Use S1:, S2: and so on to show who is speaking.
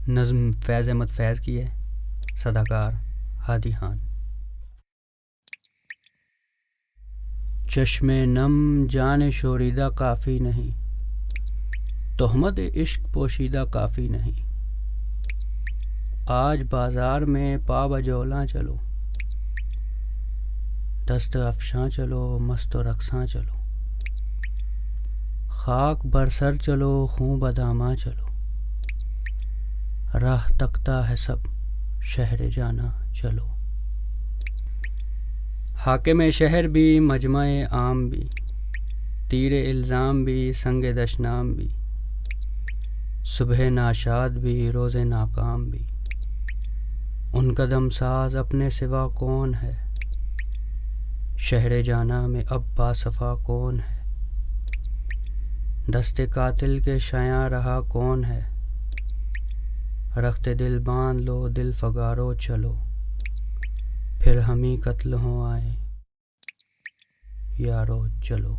S1: نظم فیض احمد فیض کی ہے، صداکار ہادی خان۔ چشم نم جان شوریدہ کافی نہیں، تہمت عشق پوشیدہ کافی نہیں، آج بازار میں پا بجولاں چلو، دست افشاں چلو مست و رقصاں چلو، خاک برسر چلو خوں بداماں چلو، راہ تکتا ہے سب شہر جانا چلو۔ حاکم شہر بھی مجمع عام بھی، تیر الزام بھی سنگ دشنام بھی، صبح ناشاد بھی روز ناکام بھی، ان قدم ساز اپنے سوا کون ہے، شہر جانا میں اب باصفا کون ہے، دست قاتل کے شیاں رہا کون ہے، رخت دل باندھ لو دل فگارو چلو، پھر ہمیں قتل ہو آئیں یارو چلو۔